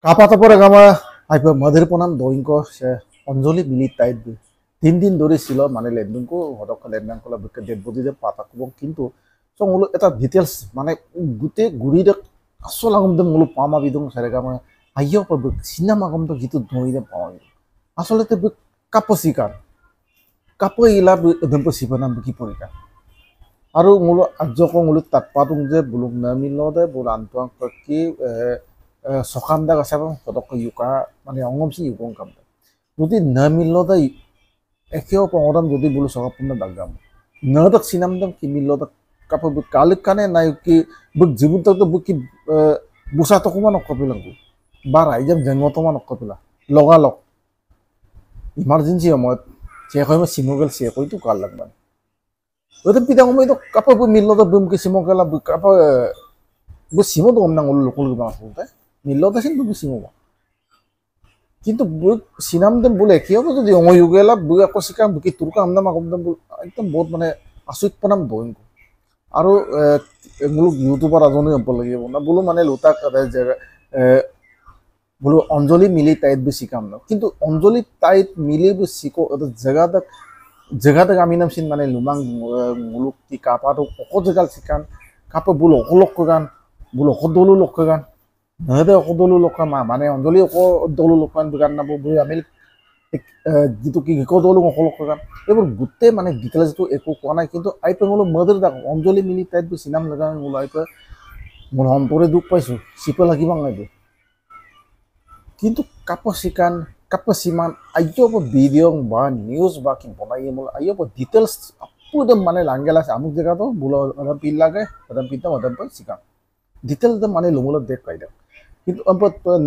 Kapata po ragama ay pa mother po nam doing ko sa Anjali milit tayt bi 3 দিন ধরে ছিল মানে লেনদেন কো হঠাৎ লেনদেন কলা বিকে ডেড বডি দে পাতা কো কিন্তু সো মুলো এটা ডিটেইলস মানে গুতে গুড়ি দে আসল আগম দে মুলো পামা বিদং সারেগামা আইও পব সিনেমা গম তো গিতু ধই দে পাও আসলে তে কাপসিকার কাপ ইলা দম্প সিপনাম কি পরিকা আৰু মুলো আজক মুলো তাতপাতুং যে বুলুক না মিলো দে বুলানটোং কি সকাম দা গাছা হঠাৎ ইউকা মানে অংগমসি ইউকং কাম যদি না মিলো দে একেও পংরাম যদি বলো সকাপন্ন দাগাম নদক সিনামদম কি মিলল কাপ কালিক কানে নাই কি বুক জীবন তো বুক কি বুসা তো কোমান কপিলাঙ্গু বা রাইজাম জন্মতমা নকপিলা লগা লগ ইমার্জেন্সি সময়ত সে কইম সিমগেল সে কই তো কাল লাগমান ওতে পিতা কই তো কাপ মিলল তো বুম কি সিমগেলা কাপ বু সিমো তো আমনা লোকল গবা হতে মিলল তো সিন বুক সিমো কিন্তু বুক সিনামদম বলে কি হবে যদি অময়ুগেলা বুক আকসিকাম বুকি তুরকা আমদা মাকমদম একদম বহুত মানে আসুত পনাম দইং আৰু মুলুক ইউটিউবার আজনে হব লাগিব না বলো মানে লুতা জায়গা বলো অঞ্জলি মিলি তাইত বেশি কাম না কিন্তু অঞ্জলি তাইত মিলি বেশি কো জায়গাতে আমি নাম সিন মানে লুমাং মুলুক কি কাপাটো অক জায়গাল সিকান কাপ বলো অকলক গান বলো অকদলু লক গান নহতে অকদলু লক মানে অঞ্জলি অকদলু লকান গান নাবো বলো আমি যেটো কি অকদলু অকলক গান এবার গুতে মানে ডিটেইলস তো একো কোয়া নাই কিন্তু আইপে হলো মদর দা অঞ্জলি মিলি তাইত বেশি নাম লাগা হলো আইপে মোর অন্তরে দুখ পাইছো সিপে লাগিব নাইবে কিন্তু কাপসিকান কাপসিমান আইয়ব ভিডিও বা নিউজ বা কি বনাই মল আইয়ব ডিটেইলস আপুদম মানে লাঙ্গেলা আমুক জায়গা তো বুলো পিল লাগে ওদম পিতা ওদম পর সিকাম ডিটেইলস মানে লুমুল দেখ কাইদা কিন্তু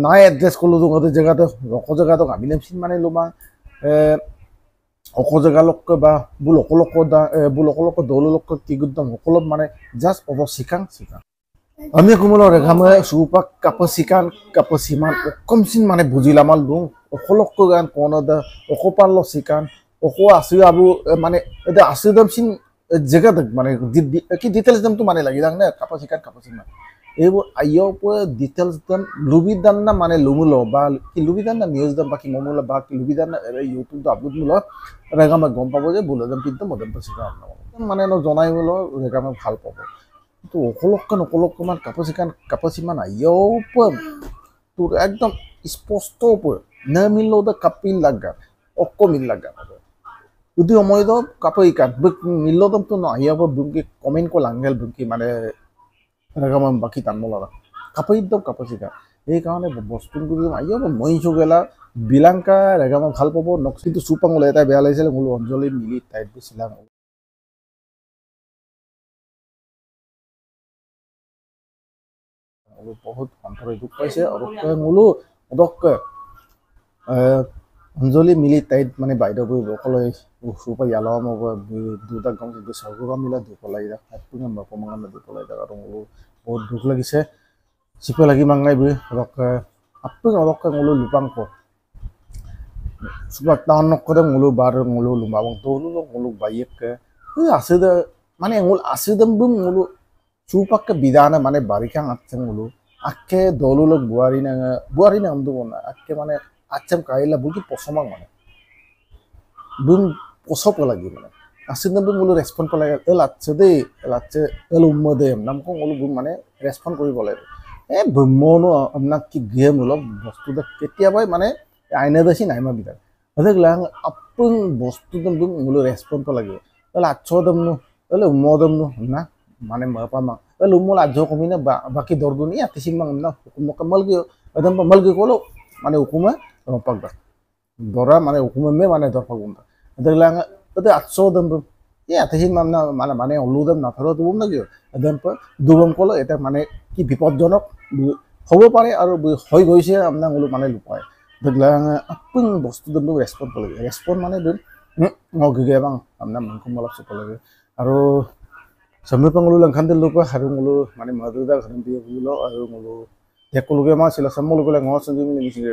নাই এড্রেস করলো ওদের জায়গাতে অক জায়গা তো আমি নাম সিন মানে লুমা অক জায়গা লোক বা বুল অকলক দৌলক তিগুদম অকলক মানে জাস্ট অব সিকাং সিকাং আমি কুমল রেখামে সুপাক কাপসিকান কাপসিমান অকমসিন মানে বুজিলামাল দু অকলক গান কোন দা অকপাল সিকান অক আসি আবু মানে এটা আসিদম সিন জায়গা মানে কি ডিটেইলস দম তো মানে লাগি দাং না কাপসিকান কাপসিমান এইবোৰ আইও ডিটেইলস দম লুবিদান না মানে লুমুল বা কি লুবিদান না নিউজ দম বাকি মমুল বা কি লুবিদান না ইউটিউব তো আপলোড মুল রেখামে গম পাবো যে বুলদম পিত মদম সিকান মানে ন জনাই মুল রেখামে ভাল পাবো তো অকলক মান কাপসিমান আইও তোর একদম স্পষ্ট না মিলল দা কাপিল লাগা অক্ক মিল লাগা যদি সময় তো কাপইকান মিলল দম তো আইয়াব বুকি কমেন্ট কো লাঙ্গেল বুকি মানে রেগাম বাকি তানমলা কাপই দম কাপসিকা এই কারণে বস্তুগুলো আইয়াব মইছো গেলা বিলাঙ্কা রেগাম ভাল পাবো নক্স কিন্তু সুপাঙ্গলে এটা বেয়া লাগিছিল মুল অঞ্জলি মিলি টাইট বেছিলাম বহুত অন্তরে দুখ পাইছে আৰু মুলো অদক অঞ্জলি মিলি তাইত মানে বাইদেউ বই অকলে সুপা ইয়ালাম দুটা গম কিন্তু সগবা মিলা দুখ লাগি হাতপুঙা মকমঙা দুখ লাগি আৰু মুলো বহুত দুখ লাগিছে সিপে লাগি মাংনাই বই অদক আপুঙ অদক মুলো লুপাংক সুপা টাউন নকৰে মুলো বাৰ মুলো লুমাবং তোলো মুলো বাইক আছে মানে মুল আসিদম বুম মুলো সুপাকে বিধানে মানে বারিকাং আছে মুলো আকে দলুলক বুয়ারি না আমদু না আকে মানে আচ্ছাম কাইলা বুকি পছমা মানে বুম পছপ লাগি মানে আসিদম বুম মুলো রেসপন্ড লাগে এল আচ্ছে দে এল আচ্ছে এল উম্ম দে নামকো মুলো বুম মানে রেসপন্ড কৰিব লাগে ব্রহ্মনো আপনাক কি গিয়ে মুলো বস্তু কেতিয়াবাই মানে আইনে দেশি নাইমা বিদার ada gelang apung bostu dum dum ngulu respon ko lagi ala acho dum nu ala umo dum nu na mane ma pa ma ala umo la jo komina baki dordu ni ati sing mang na hukum kamal ge adam pa mal ge kolo mane hukuma rompak da dora mane hukuma me mane dor pagunda ada gelang ada acho dum dum ya ati sing mang na mane ulu dum na tharo dum na ge adam pa dubam kolo eta mane ki bipodjonok হব পাৰে আৰু হৈ গৈছে আপোনাৰ ngulu মানে লুপায় দেখলাং আপং বস্তু দম ৰেসপন্ড কৰে ৰেসপন্ড মানে দম ngগে bang আপোনাৰ মনকো মলক চক লাগে আৰু সময় পংলু লংখান দিল লুপা আৰু ngulu মানে মাদুদা ঘন দিয়ে বুলো আৰু ngulu দেখলুগে মা ছিল সমলুগে ngছ সঞ্জীবনী মিছিৰে